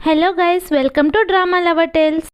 Hello guys, welcome to drama lover tales.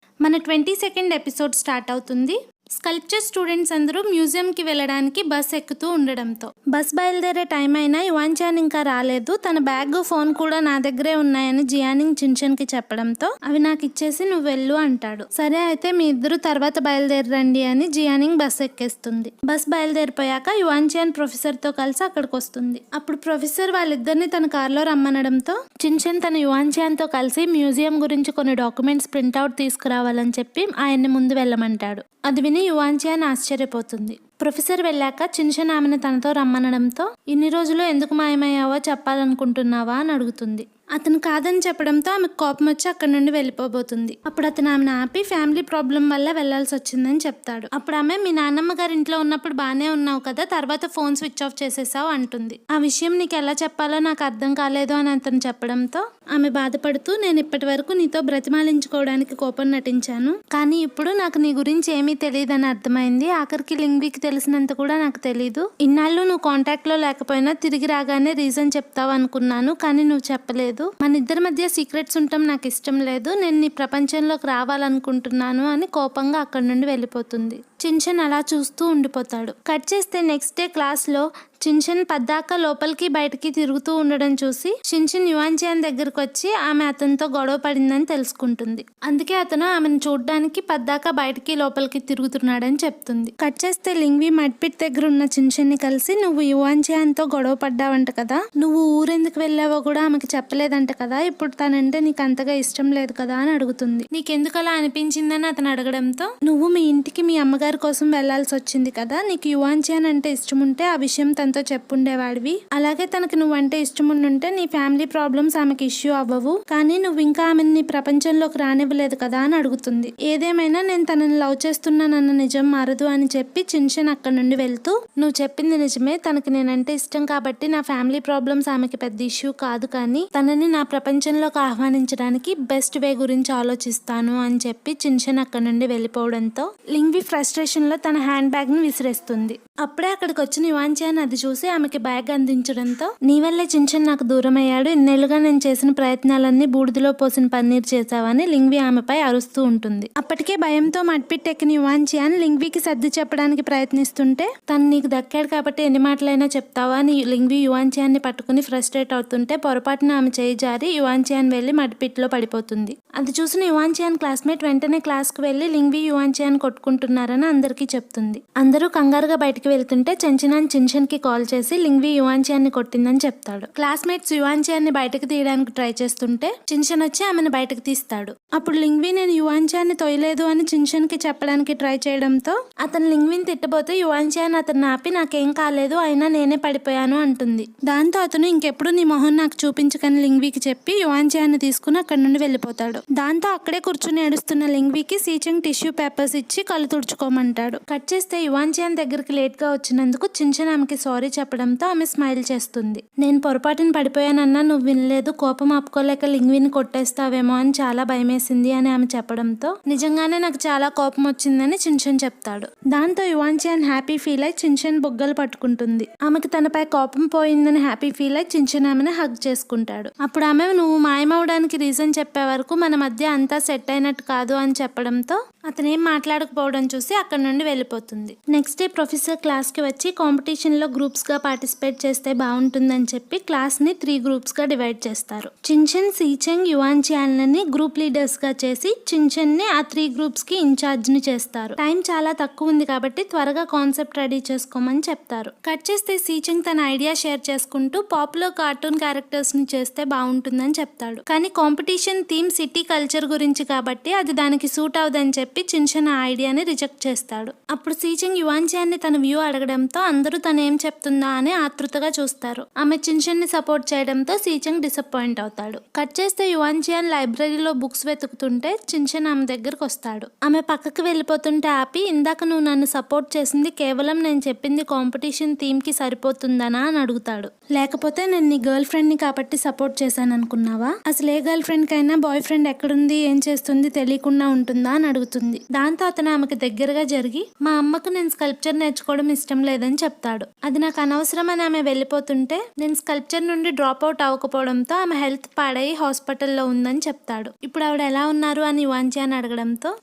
మన 22nd episode start అవుతుంది. Sculpture students అందరూ మ్యూజియంకి వెళ్ళడానికి బస్ ఎక్కుతూ ఉండడంతో బస్ బయలుదేరే టైం అయినా యువాన్ చాన్ ఇంకా రాలేదు. తన బ్యాగ్, ఫోన్ కూడా నా దగ్గరే ఉన్నాయని జియానింగ్ చిన్చెన్కి చెప్పడంతో అవి నాకు ఇచ్చేసి నువ్వు వెళ్ళు అంటాడు. సరే అయితే మీ ఇద్దరు తర్వాత బయలుదేరండి అని జియానింగ్ బస్ ఎక్కేస్తుంది. బస్ బయలుదేరిపోయాక యువాన్ చాన్ ప్రొఫెసర్తో కలిసి అక్కడికి వస్తుంది. అప్పుడు ప్రొఫెసర్ వాళ్ళిద్దరిని తన కార్లో రమ్మనడంతో చిన్చెన్ తన యువాన్ చాన్తో కలిసి మ్యూజియం గురించి కొన్ని డాక్యుమెంట్స్ ప్రింట్అవుట్ తీసుకురావాలని చెప్పి ఆయన్ని ముందు వెళ్ళమంటాడు. అది విని యువాన్ చాన్ ఆశ్చర్యపోతుంది. ప్రొఫెసర్ వెళ్ళాక చిన్చెన్ ఆమెను తనతో రమ్మనడంతో ఇన్ని రోజులు ఎందుకు మాయమయ్యావో చెప్పాలనుకుంటున్నావా అని అడుగుతుంది. అతను కాదని చెప్పడంతో ఆమెకు కోపం వచ్చి అక్కడి నుండి వెళ్ళిపోబోతుంది. అప్పుడు అతను ఆమెను ఆపి ఫ్యామిలీ ప్రాబ్లం వల్ల వెళ్లాల్సి వచ్చిందని చెప్తాడు. అప్పుడు ఆమె మీ నాన్నమ్మ గారి ఇంట్లో ఉన్నప్పుడు బానే ఉన్నావు కదా, తర్వాత ఫోన్ స్విచ్ ఆఫ్ చేసేసావు అంటుంది. ఆ విషయం నీకు ఎలా చెప్పాలో నాకు అర్థం కాలేదు అని అతను చెప్పడంతో ఆమె బాధపడుతూ నేను ఇప్పటి వరకు నీతో బ్రతిమాలించుకోవడానికి కోపం నటించాను, కానీ ఇప్పుడు నాకు నీ గురించి ఏమీ తెలియదని అర్థమైంది. ఆఖరికి లింగ్వికి తెలిసినంత కూడా నాకు తెలీదు. ఇన్నాళ్ళు నువ్వు కాంటాక్ట్ లో లేకపోయినా తిరిగి రాగానే రీజన్ చెప్తావు అనుకున్నాను, కానీ నువ్వు చెప్పలేదు. మన ఇద్దరి మధ్య సీక్రెట్స్ ఉండటం నాకు ఇష్టం లేదు. నేను నీ ప్రపంచంలోకి రావాలనుకుంటున్నాను అని కోపంగా అక్కడి నుండి వెళ్ళిపోతుంది. చిన్చెన్ అలా చూస్తూ ఉండిపోతాడు. కట్ చేస్తే నెక్స్ట్ డే క్లాస్ లో చిన్చెన్ పద్దాక లోపలికి బయటికి తిరుగుతూ ఉండడం చూసి చిన్చెన్ యువాన్ చాన్ దగ్గరకు వచ్చి ఆమె అతనితో గొడవ పడిందని తెలుసుకుంటుంది. అందుకే అతను ఆమెను చూడడానికి పద్దాక బయటికి లోపలికి తిరుగుతున్నాడని చెప్తుంది. కట్ చేస్తే లింగ్వి మడ్పిట్ దగ్గర ఉన్న చిన్చెన్ ని కలిసి నువ్వు యువాన్ చాన్ తో గొడవ పడ్డావంట కదా, నువ్వు ఊరెందుకు వెళ్ళావో కూడా ఆమెకి చెప్పలేదంట కదా, ఇప్పుడు తనంటే నీకు అంతగా ఇష్టం లేదు కదా అని అడుగుతుంది. నీకెందుకు అలా అనిపించిందని అతను అడగడంతో నువ్వు మీ ఇంటికి మీ అమ్మగారి కోసం వెళ్లాల్సి వచ్చింది కదా, నీకు యువాన్ చాన్ అంటే ఇష్టం ఉంటే ఆ విషయం తనతో చెప్పుండేవాడివి. అలాగే తనకు నువ్వంటే ఇష్టం ఉంటే నీ ఫ్యామిలీ ప్రాబ్లమ్స్ ఆమెకి ఇష్యూ అవ్వవు, కానీ నువ్వు ఇంకా ఆమెను నీ ప్రపంచంలోకి రానివ్వలేదు కదా అని అడుగుతుంది. ఏదేమైనా నేను తనని లవ్ చేస్తున్నానన్న నిజం మారదు అని చెప్పి చిన్చెన్ అక్కడి నుండి వెళ్తూ నువ్వు చెప్పింది నిజమే, తనకి నేనంటే ఇష్టం కాబట్టి నా ఫ్యామిలీ ప్రాబ్లమ్స్ ఆమెకి పెద్ద ఇష్యూ కాదు, కానీ తనని నా ప్రపంచంలోకి ఆహ్వానించడానికి బెస్ట్ వే గురించి ఆలోచిస్తాను అని చెప్పి చిన్చెన్ అక్కడి నుండి వెళ్ళిపోవడంతో లింగ్వి ఫ్రస్ట్రేషన్ లో తన హ్యాండ్ బ్యాగ్ ని విసిరేస్తుంది. అప్పుడే అక్కడికి వచ్చిన యువాన్ చాన్ అది చూసి ఆమెకి బ్యాగ్ అందించడంతో నీ వల్లే చిన్చెన్ నాకు దూరం అయ్యాడు, ఇన్నేళ్లుగా నేను చేసిన ప్రయత్నాలన్నీ బూడిదలో పోసిన పన్నీర్ చేశావని లింగ్వి ఆమెపై అరుస్తూ ఉంటుంది. అప్పటికే భయంతో మడ్పిట్టెక్కిన యువాన్ చాన్ లింగ్వికి సర్ది చెప్పడానికి ప్రయత్నిస్తుంటే తను నీకు దక్కాడు కాబట్టి ఎన్ని మాటలైనా చెప్తావా అని లింగ్వి యువాన్ చాన్ ని పట్టుకుని ఫ్రస్ట్రేట్ అవుతుంటే పొరపాటున ఆమె చేయి జారి యువాన్ చాన్ వెళ్లి మడ్పిట్లో పడిపోతుంది. అది చూసిన యువాన్ చాన్ క్లాస్మేట్ వెంటనే క్లాస్ కు వెళ్లి లింగ్వి యువాన్ చాన్ కొట్టుకుంటున్నారని అందరికీ చెప్తుంది. అందరూ కంగారుగా బయటికి వెళ్తుంటే చెంచినాన్ చిన్చెన్ కి కాల్ చేసి లింగ్వి యువాన్ చాన్ ని కొట్టిందని చెప్తాడు. క్లాస్మేట్స్ యువాన్ చాన్ ని బయటకు తీయడానికి ట్రై చేస్తుంటే చిన్చెన్ వచ్చి ఆమెను బయటకు తీస్తాడు. అప్పుడు లింగ్వి నేను యువాన్ చాన్ ని తొయలేదు అని చిన్చెన్ కి చెప్పడానికి ట్రై చేయడంతో అతను లింగ్విని తిట్టబోతే యువాన్ చాన్ అతను ఆపి నాకేం కాలేదు, అయినా నేనే పడిపోయాను అంటుంది. దాంతో అతను ఇంకెప్పుడు నీ మొహం నాకు చూపించకని లింగ్వికి చెప్పి యువాన్ చాన్ ని తీసుకుని అక్కడి నుండి వెళ్ళిపోతాడు. దాంతో అక్కడే కూర్చుని ఏడుస్తున్న లింగ్వికి సీచెంగ్ టిష్యూ పేపర్స్ ఇచ్చి కళ్ళు తుడుచుకోమంటాడు. కట్ చేస్తే యువాన్ చాన్ దగ్గరికి లేట్ గా వచ్చినందుకు చిన్చెన్ ఆమెకి సారీ చెప్పడంతో ఆమె స్మైల్ చేస్తుంది. నేను పొరపాటున పడిపోయానన్నా నువ్వు వినలేదు, కోపం ఆపుకోలేక లింగ్విని కొట్టేస్తావేమో అని చాలా భయమేసింది అని ఆమె చెప్పడంతో నిజంగానే నాకు చాలా కోపం వచ్చిందని చిన్చెన్ చెప్తాడు. దాంతో యువాన్ చాన్ హ్యాపీ ఫీల్ అయి చిన్చెన్ బొగ్గలు పట్టుకుంటుంది. ఆమెకి తనపై కోపం పోయిందని హ్యాపీ ఫీల్ అయి చిన్చెన్ ఆమెను హగ్ చేసుకుంటాడు. అప్పుడు ఆమె నువ్వు మాయమవడానికి రీజన్ చెప్పే వరకు మన మధ్య అంతా సెట్ అయినట్టు కాదు అని చెప్పడంతో అతనేం మాట్లాడకపోవడం చూసి అక్కడి నుండి వెళ్ళిపోతుంది. నెక్స్ట్ డే ప్రొఫెసర్ క్లాస్ కి వచ్చి కాంపిటీషన్ లో గ్రూప్స్ గా పార్టిసిపేట్ చేస్తే బాగుంటుందని చెప్పి క్లాస్ ని 3 గ్రూప్స్ గా డివైడ్ చేస్తారు. చిన్చెన్, సీచెంగ్, యువాన్ చాన్ ని గ్రూప్ లీడర్స్ గా చేసి చిన్చెన్ ని ఆ 3 గ్రూప్స్ కి ఇన్ఛార్జ్ ని చేస్తారు. టైం చాలా తక్కువ ఉంది కాబట్టి త్వరగా కాన్సెప్ట్ రెడీ చేసుకోమని చెప్తారు. కట్ చేస్తే సీచెంగ్ తన ఐడియా షేర్ చేసుకుంటూ పాపులర్ కార్టూన్ క్యారెక్టర్స్ ని చేస్తే బాగుంటుందని చెప్తాడు. కానీ కాంపిటీషన్ థీమ్ సిటీ కల్చర్ గురించి కాబట్టి అది దానికి సూట్ అవదని చెప్పి చిన్చెన్ ఆ ఐడియాని రిజెక్ట్ చేస్తాడు. అప్పుడు సీచెంగ్ యువాన్ చాన్ ని తన వ్యూ అడగడంతో అందరూ తను ఏం చెప్తుందా అని ఆతృతగా చూస్తారు. ఆమె చిన్చెన్ ని సపోర్ట్ చేయడంతో సీచెంగ్ డిసప్పాయింట్ అవుతాడు. కట్ చేస్తే యువాన్ చాన్ లైబ్రరీలో బుక్స్ వెతుకుతుంటే చిన్చెన్ ఆమె దగ్గరకు వస్తాడు. ఆమె పక్కకి వెళ్ళిపోతుంటే ఆపి ఇందాక నువ్వు నన్ను సపోర్ట్ చేసింది కేవలం నేను చెప్పింది కాంపిటీషన్ థీమ్ కి సరిపోతుందనా అని అడుగుతాడు. లేకపోతే నేను నీ గర్ల్ ఫ్రెండ్ ని కాబట్టి సపోర్ట్ చేశాను అనుకున్నావా, అసలు ఏ గర్ల్ ఫ్రెండ్ కైనా బాయ్ ఫ్రెండ్ ఎక్కడుంది ఏం చేస్తుంది తెలియకుండా ఉంటుందా అని అడుగుతుంది. దాంతో అతను ఆమెకు దగ్గరగా జరిగి మా అమ్మకు నేను స్కల్ప్చర్ నేర్చుకోవడం ఇష్టం లేదని చెప్తాడు. అది నాకు అనవసరమని ఆమె వెళ్ళిపోతుంటే నేను స్కల్ప్చర్ నుండి డ్రాప్ అవుట్ అవ్వకపోవడంతో ఆమె హెల్త్ పాడై హాస్పిటల్లో ఉందని చెప్తాడు. ఇప్పుడు ఆవిడ ఎలా ఉన్నారు అని యువాన్జియాన్ అడగడంతో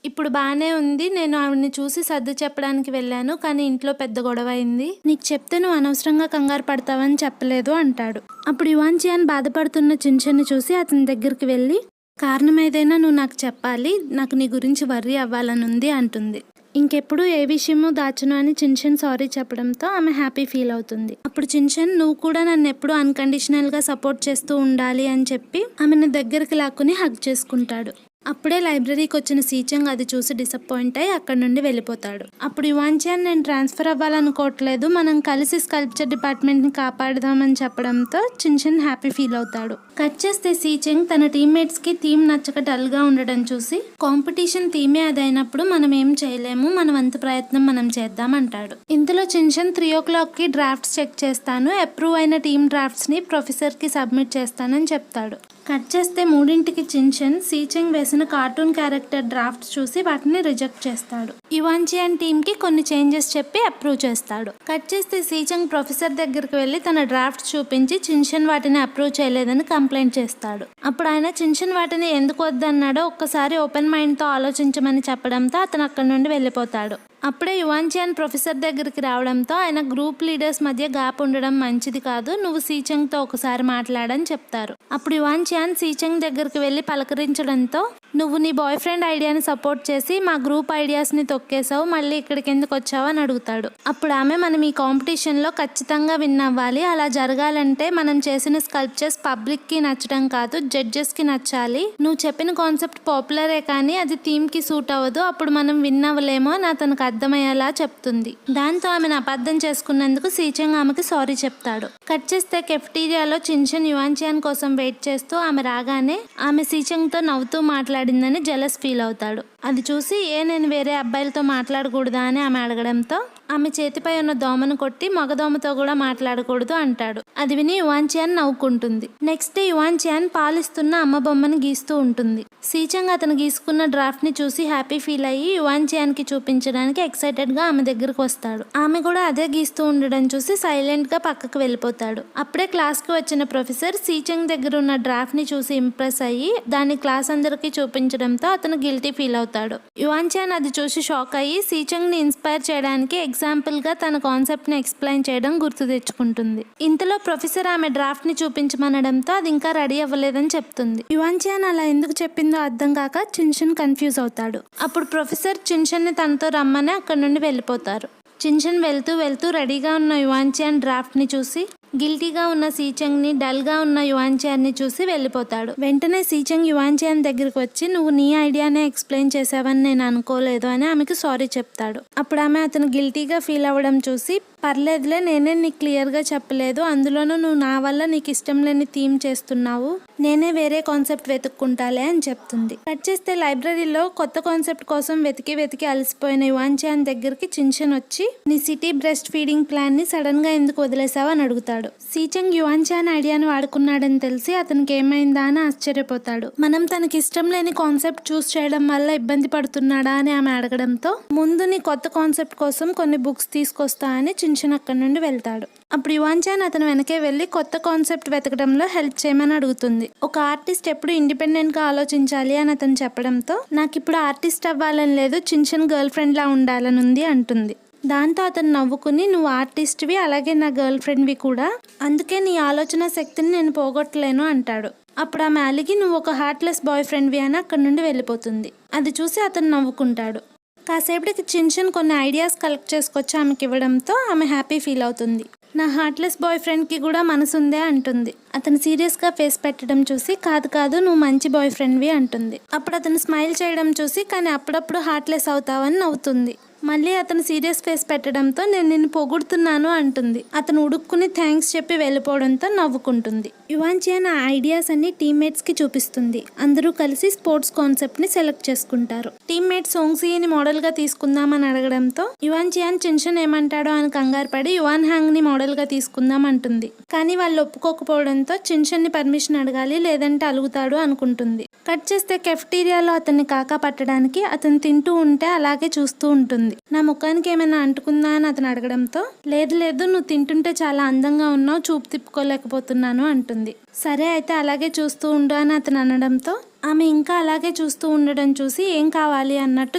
ఇప్పుడు బాగానే ఉంది, నేను ఆవిడని చూసి సర్ది చెప్పడానికి వెళ్ళాను కానీ ఇంట్లో పెద్ద గొడవ అయింది, నీకు చెప్తే నువ్వు అనవసరంగా కంగారు పడతావని చెప్పలేదు అంటాడు. అప్పుడు యువాన్జియాన్ బాధపడుతున్న చిన్షన్ని చూసి అతని దగ్గరికి వెళ్ళి కారణం ఏదైనా నువ్వు నాకు చెప్పాలి, నాకు నీ గురించి వర్రీ అవ్వాలనుంది అంటుంది. ఇంకెప్పుడు ఏ విషయమో దాచును అని చిన్షన్ సారీ చెప్పడంతో ఆమె హ్యాపీ ఫీల్ అవుతుంది. అప్పుడు చిన్షన్ నువ్వు కూడా నన్ను ఎప్పుడు అన్కండిషనల్గా సపోర్ట్ చేస్తూ ఉండాలి అని చెప్పి ఆమెను దగ్గరికి లాక్కుని హగ్ చేసుకుంటాడు. అప్పుడే లైబ్రరీకి వచ్చిన సీచంగ్ అది చూసి డిసప్పాయింట్ అయి అక్కడి నుండి వెళ్ళిపోతాడు. అప్పుడు యువాన్జియాన్ నేను ట్రాన్స్ఫర్ అవ్వాలనుకోవట్లేదు, మనం కలిసి స్కల్ప్చర్ డిపార్ట్మెంట్ని కాపాడదామని చెప్పడంతో చిన్షన్ హ్యాపీ ఫీల్ అవుతాడు. కట్ చేస్తే సీచంగ్ తన టీమ్మేట్స్కి థీమ్ నచ్చక డల్గా ఉండడం చూసి కాంపిటీషన్ థీమే అదైనప్పుడు మనం ఏం చేయలేము, మన వంతు ప్రయత్నం మనం చేద్దామంటాడు. ఇంతలో చిన్షన్ 3 o'clockకి డ్రాఫ్ట్స్ చెక్ చేస్తాను, అప్రూవ్ అయిన టీమ్ డ్రాఫ్ట్స్ని ప్రొఫెసర్కి సబ్మిట్ చేస్తానని చెప్తాడు. కట్ చేస్తే 3ంటికి చిన్షన్ సీచంగ్ వేసిన కార్టూన్ క్యారెక్టర్ డ్రాఫ్ట్స్ చూసి వాటిని రిజెక్ట్ చేస్తాడు. యువాన్జియాన్ టీమ్కి కొన్ని చేంజెస్ చెప్పి అప్రూవ్ చేస్తాడు. కట్ చేస్తే సీచంగ్ ప్రొఫెసర్ దగ్గరికి వెళ్ళి తన డ్రాఫ్ట్స్ చూపించి చిన్షన్ వాటిని అప్రూవ్ చేయలేదని కంప్లైంట్ చేస్తాడు. అప్పుడు ఆయన చిన్షన్ వాటిని ఎందుకు వద్దన్నాడో ఒక్కసారి ఓపెన్ మైండ్తో ఆలోచించమని చెప్పడంతో అతను అక్కడి నుండి వెళ్ళిపోతాడు. అప్పుడే యువాన్జియాన్ ప్రొఫెసర్ దగ్గరికి రావడంతో ఆయన గ్రూప్ లీడర్స్ మధ్య గ్యాప్ ఉండడం మంచిది కాదు, నువ్వు సీచంగ్తో ఒకసారి మాట్లాడని చెప్తారు. అప్పుడు యువాన్జియాన్ సీచంగ్ దగ్గరికి వెళ్ళి పలకరించడంతో నువ్వు నీ బాయ్ ఫ్రెండ్ ఐడియాని సపోర్ట్ చేసి మా గ్రూప్ ఐడియాస్ని తొక్కేసావు, మళ్ళీ ఇక్కడికి ఎందుకు వచ్చావు అని అడుగుతాడు. అప్పుడు ఆమె మనం ఈ కాంపిటీషన్లో ఖచ్చితంగా విన్ అవ్వాలి, అలా జరగాలంటే మనం చేసిన స్కల్ప్చర్స్ పబ్లిక్కి నచ్చడం కాదు జడ్జెస్కి నచ్చాలి, నువ్వు చెప్పిన కాన్సెప్ట్ పాపులరే కానీ అది థీమ్కి సూట్ అవ్వదు, అప్పుడు మనం విన్ అవ్వలేమో అని అతనికి అర్థమయ్యేలా చెప్తుంది. దాంతో ఆమెను అబద్ధం చేసుకున్నందుకు సీచంగ్ ఆమెకి సారీ చెప్తాడు. కట్ చేస్తే కెఫ్టీరియాలో చిన్షన్ యువాన్జియాన్ కోసం వెయిట్ చేస్తూ ఆమె రాగానే ఆమె సీచంగ్తో నవ్వుతూ మాట్లాడిందని జెలస్ ఫీల్ అవుతాడు. అది చూసి నేను వేరే అబ్బాయిలతో మాట్లాడకూడదా అని ఆమె అడగడంతో ఆమె చేతిపై ఉన్న దోమను కొట్టి మగదోమతో కూడా మాట్లాడకూడదు అంటాడు. అది విని యువాన్జియాన్ నవ్వుకుంటుంది. నెక్స్ట్ డే యువాన్జియాన్ పాలిస్తున్న అమ్మ బొమ్మను గీస్తూ ఉంటుంది. సీచంగ్ అతను గీసుకున్న డ్రాఫ్ట్ ని చూసి హ్యాపీ ఫీల్ అయ్యి యువాన్జియాన్ కి చూపించడానికి ఎక్సైటెడ్ గా ఆమె దగ్గరకు వస్తాడు. ఆమె కూడా అదే గీస్తూ ఉండడం చూసి సైలెంట్ గా పక్కకు వెళ్ళిపోతాడు. అప్పుడే క్లాస్ కి వచ్చిన ప్రొఫెసర్ సీచంగ్ దగ్గర ఉన్న డ్రాఫ్ట్ ని చూసి ఇంప్రెస్ అయ్యి దాన్ని క్లాస్ అందరికి చూపించడంతో అతను గిల్టీ ఫీల్ అవుతాడు. యువాన్జియాన్ అది చూసి షాక్ అయ్యి సీచంగ్ ని ఇన్స్పైర్ చేయడానికి ఎగ్జాంపుల్ గా తన కాన్సెప్ట్ ని ఎక్స్ప్లెయిన్ చేయడం గుర్తు తెచ్చుకుంటుంది. ఇంతలో ప్రొఫెసర్ ఆమె డ్రాఫ్ట్ ని చూపించమనడంతో అది ఇంకా రెడీ అవ్వలేదని చెప్తుంది. యువాన్జియాన్ అలా ఎందుకు చెప్పిందో అర్థం కాక చిన్షన్ కన్ఫ్యూజ్ అవుతాడు. అప్పుడు ప్రొఫెసర్ చిన్షన్ ని తనతో రమ్మని అక్కడి నుండి వెళ్ళిపోతారు. చిన్షన్ వెళ్తూ వెళ్తూ రెడీగా ఉన్న యువాన్జియాన్ డ్రాఫ్ట్ ని చూసి గిల్టీగా ఉన్న సీచంగ్ ని డల్ గా ఉన్న యువాన్జియాన్ ని చూసి వెళ్ళిపోతాడు. వెంటనే సీచంగ్ యువాన్జియాన్ దగ్గరికి వచ్చి నువ్వు నీ ఐడియానే ఎక్స్ప్లెయిన్ చేసావని నేను అనుకోలేదు అని ఆమెకి సారీ చెప్తాడు. అప్పుడు ఆమె అతను గిల్టీగా ఫీల్ అవ్వడం చూసి పర్లేదులే నేనే నీకు క్లియర్ గా చెప్పలేదు, అందులోనూ నువ్వు నా వల్ల నీకు ఇష్టం లేని థీమ్ చేస్తున్నావు, నేనే వేరే కాన్సెప్ట్ వెతుక్కుంటాలే అని చెప్తుంది. కట్ చేస్తే లైబ్రరీలో కొత్త కాన్సెప్ట్ కోసం వెతికి అలసిపోయిన యువాన్జియాన్ దగ్గరికి చిన్షన్ వచ్చి నీ సిటీ బ్రెస్ట్ ఫీడింగ్ ప్లాన్ ని సడన్ గా ఎందుకు వదిలేసావు అని అడుగుతాడు. సీచంగ్ యువాన్జియాన్ ఐడియాను వాడుకున్నాడని తెలిసి అతనికి ఏమైందా అని ఆశ్చర్యపోతాడు. మనం తనకి ఇష్టం లేని కాన్సెప్ట్ చూస్ చేయడం వల్ల ఇబ్బంది పడుతున్నాడా అని ఆమె అడగడంతో ముందు నీ కొత్త కాన్సెప్ట్ కోసం కొన్ని బుక్స్ తీసుకొస్తా అని చిన్షన్ అక్కడి నుండి వెళ్తాడు. అప్పుడు యువాన్జియాన్ అతను వెనకే వెళ్ళి కొత్త కాన్సెప్ట్ వెతకడంలో హెల్ప్ చేయమని అడుగుతుంది. ఒక ఆర్టిస్ట్ ఎప్పుడు ఇండిపెండెంట్ గా ఆలోచించాలి అని అతను చెప్పడంతో నాకు ఇప్పుడు ఆర్టిస్ట్ అవ్వాలని లేదు, చిన్షన్ గర్ల్ ఫ్రెండ్ లా ఉండాలని ఉంది అంటుంది. దాంతో అతను నవ్వుకుని నువ్వు ఆర్టిస్ట్వి అలాగే నా గర్ల్ ఫ్రెండ్వి కూడా, అందుకే నీ ఆలోచన శక్తిని నేను పోగొట్టలేను అంటాడు. అప్పుడు ఆమె అలిగి నువ్వు ఒక హార్ట్లెస్ బాయ్ ఫ్రెండ్వి అని అక్కడి నుండి వెళ్ళిపోతుంది. అది చూసి అతను నవ్వుకుంటాడు. కాసేపటికి చిన్షన్ కొన్ని ఐడియాస్ కలెక్ట్ చేసుకొచ్చి ఆమెకి ఇవ్వడంతో ఆమె హ్యాపీ ఫీల్ అవుతుంది. నా హార్ట్లెస్ బాయ్ ఫ్రెండ్కి కూడా మనసుందే అంటుంది. అతను సీరియస్గా ఫేస్ పెట్టడం చూసి కాదు నువ్వు మంచి బాయ్ ఫ్రెండ్వి అంటుంది. అప్పుడు అతను స్మైల్ చేయడం చూసి కానీ అప్పుడప్పుడు హార్ట్లెస్ అవుతావని నవ్వుతుంది. మళ్ళీ అతను సీరియస్ ఫేస్ పెట్టడంతో నేను నిన్ను పొగుడుతున్నాను అంటుంది. అతను ఉడుక్కుని థ్యాంక్స్ చెప్పి వెళ్ళిపోవడంతో నవ్వుకుంటుంది. యువాన్జియాన్ ఆ ఐడియాస్ అన్ని టీమ్మేట్స్ కి చూపిస్తుంది. అందరూ కలిసి స్పోర్ట్స్ కాన్సెప్ట్ ని సెలెక్ట్ చేసుకుంటారు. టీమ్మేట్ సోంగ్సీని మోడల్ గా తీసుకుందామని అడగడంతో యువాన్జియాన్ చిన్షన్ ఏమంటాడో అని కంగారు పడి యువాన్ హ్యాంగ్ ని మోడల్ గా తీసుకుందాం అంటుంది. కానీ వాళ్ళు ఒప్పుకోకపోవడంతో చిన్షన్ ని పర్మిషన్ అడగాలి లేదంటే అలుగుతాడు అనుకుంటుంది. కట్ చేస్తే కెఫ్టీరియాలో అతన్ని కాకా పట్టడానికి అతను తింటూ ఉంటే అలాగే చూస్తూ ఉంటుంది. అంటుంది. నా ముఖానికి ఏమైనా అంటుకుందా అని అతను అడగడంతో లేదు లేదు నువ్వు తింటుంటే చాలా అందంగా ఉన్నావు, చూపు తిప్పుకోలేకపోతున్నాను అంటుంది. సరే అయితే అలాగే చూస్తూ ఉండు అని అతను అనడంతో ఆమె ఇంకా అలాగే చూస్తూ ఉండడం చూసి ఏం కావాలి అన్నట్టు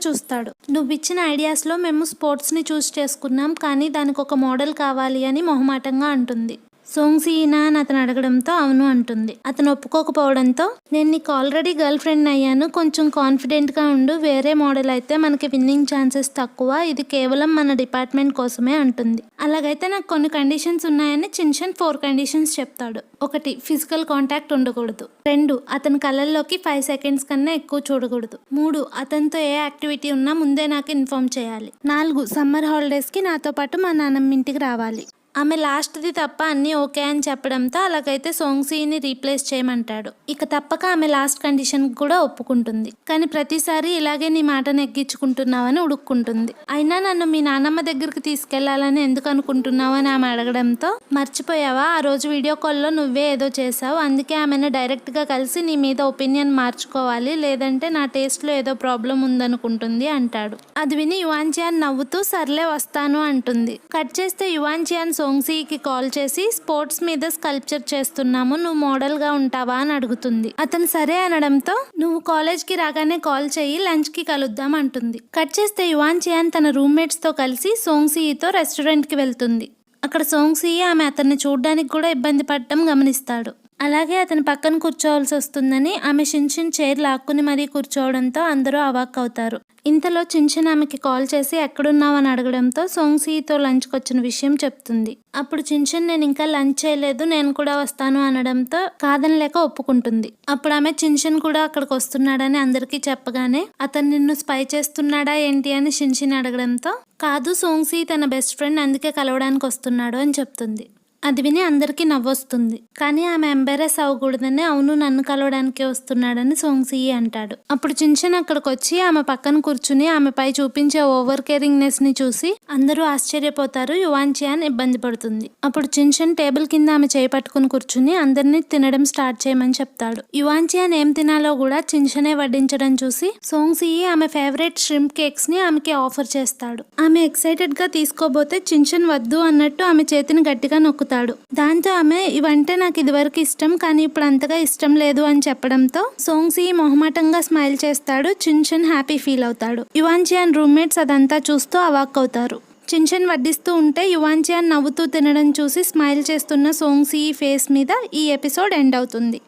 చూస్తాడు. నువ్వు ఇచ్చిన ఐడియాస్లో మేము స్పోర్ట్స్ని చూస్ చేసుకున్నాం, కానీ దానికి ఒక మోడల్ కావాలి అని మొహమాటంగా అంటుంది. సోంగ్సీనా అని అతను అడగడంతో అవును అంటుంది. అతను ఒప్పుకోకపోవడంతో నేను నీకు ఆల్రెడీ గర్ల్ ఫ్రెండ్ అయ్యాను, కొంచెం కాన్ఫిడెంట్గా ఉండు, వేరే మోడల్ అయితే మనకి విన్నింగ్ ఛాన్సెస్ తక్కువ, ఇది కేవలం మన డిపార్ట్మెంట్ కోసమే అంటుంది. అలాగైతే నాకు కొన్ని కండిషన్స్ ఉన్నాయని చిన్షన్ 4 కండిషన్స్ చెప్తాడు. 1 ఫిజికల్ కాంటాక్ట్ ఉండకూడదు. 2 అతని కళ్ళల్లోకి 5 సెకండ్స్ కన్నా ఎక్కువ చూడకూడదు. 3 అతనితో ఏ యాక్టివిటీ ఉన్నా ముందే నాకు ఇన్ఫార్మ్ చేయాలి. 4 సమ్మర్ హాలిడేస్కి నాతో పాటు మా నాన్నమ్మ ఇంటికి రావాలి. ఆమె లాస్ట్ది తప్ప అన్నీ ఓకే అని చెప్పడంతో అలాగైతే సోంగ్సీని రీప్లేస్ చేయమంటాడు. ఇక తప్పక ఆమె లాస్ట్ కండిషన్ కూడా ఒప్పుకుంటుంది. కానీ ప్రతిసారి ఇలాగే నీ మాట నెగ్గించుకుంటున్నావని ఉడుక్కుంటుంది. అయినా నన్ను మీ నాన్నమ్మ దగ్గరికి తీసుకెళ్లాలని ఎందుకు అనుకుంటున్నావు అని ఆమె అడగడంతో మర్చిపోయావా, ఆ రోజు వీడియో కాల్లో నువ్వే ఏదో చేసావు, అందుకే ఆమెను డైరెక్ట్గా కలిసి నీ మీద ఒపీనియన్ మార్చుకోవాలి, లేదంటే నా టేస్ట్లో ఏదో ప్రాబ్లం ఉందనుకుంటుంది అంటాడు. అది విని యువాన్జియాన్ నవ్వుతూ సర్లే వస్తాను అంటుంది. కట్ చేస్తే యువాన్జియాన్ సోంగ్సీకి కాల్ చేసి స్పోర్ట్స్ మీద స్కల్ప్చర్ చేస్తున్నాము, నువ్వు మోడల్గా ఉంటావా అని అడుగుతుంది. అతను సరే అనడంతో నువ్వు కాలేజ్కి రాగానే కాల్ చేయి, లంచ్కి కలుద్దాం అంటుంది. కట్ చేస్తే యువాన్జియాన్ తన రూమ్మేట్స్తో కలిసి సోంగ్సీతో రెస్టారెంట్కి వెళ్తుంది. అక్కడ సోంగ్సీ ఆమె అతన్ని చూడడానికి కూడా ఇబ్బంది పడటం గమనిస్తాడు. అలాగే అతని పక్కన కూర్చోవాల్సి వస్తుందని ఆమె చిన్చిన్ చైర్ లాక్కుని మరీ కూర్చోవడంతో అందరూ అవాక్ అవుతారు. ఇంతలో చిన్చిన్ ఆమెకి కాల్ చేసి ఎక్కడున్నావు అని అడగడంతో సోంగ్సీతో లంచ్కి వచ్చిన విషయం చెప్తుంది. అప్పుడు చిన్చిన్ నేను ఇంకా లంచ్ చేయలేదు, నేను కూడా వస్తాను అనడంతో కాదనలేక ఒప్పుకుంటుంది. అప్పుడు ఆమె చిన్చిన్ కూడా అక్కడికి వస్తున్నాడని అందరికీ చెప్పగానే అతను నిన్ను స్పై చేస్తున్నాడా ఏంటి అని చిన్చిన్ అడగడంతో కాదు, సోంగ్సీ తన బెస్ట్ ఫ్రెండ్ అందుకే కలవడానికి వస్తున్నాడు అని చెప్తుంది. అది విని అందరికీ నవ్వొస్తుంది. కానీ ఆమె ఎంబారెస్ అవ్వకూడదని అవును నన్ను కలవడానికి వస్తున్నాడని సోంగ్సీ అంటాడు. అప్పుడు చిన్చిన్ అక్కడికి వచ్చి ఆమె పక్కన కూర్చుని ఆమెపై చూపించే ఓవర్ కేరింగ్నెస్ ని చూసి అందరూ ఆశ్చర్యపోతారు. యువాన్జియాన్ ఇబ్బంది పడుతుంది. అప్పుడు చిన్చిన్ టేబుల్ కింద ఆమె చేయి పట్టుకుని కూర్చుని అందరినీ తినడం స్టార్ట్ చేయమని చెప్తాడు. యువాన్జియాన్ ఏం తినాలో కూడా చిన్చినే వడ్డించడం చూసి సోంగ్సీ ఆమె ఫేవరెట్ ష్రింప్ కేక్స్ ని ఆమెకి ఆఫర్ చేస్తాడు. ఆమె ఎక్సైటెడ్ గా తీసుకోబోతే చిన్చిన్ వద్దు అన్నట్టు ఆమె చేతిని గట్టిగా నొక్కుతాడు. దాంతో ఆమె ఇవంటే నాకు ఇదివరకు ఇష్టం, కానీ ఇప్పుడు అంతగా ఇష్టం లేదు అని చెప్పడంతో సోంగ్సీ మొహమాటంగా స్మైల్ చేస్తాడు. చిన్చిన్ హ్యాపీ ఫీల్ అవుతాడు. యువాన్జియాన్ రూమ్మేట్స్ అదంతా చూస్తూ అవాక్ అవుతారు. చిన్చిన్ వడ్డిస్తూ ఉంటే యువాన్జియాన్ నవ్వుతూ తినడం చూసి స్మైల్ చేస్తున్న సోంగ్సీ ఫేస్ మీద ఈ ఎపిసోడ్ ఎండ్ అవుతుంది.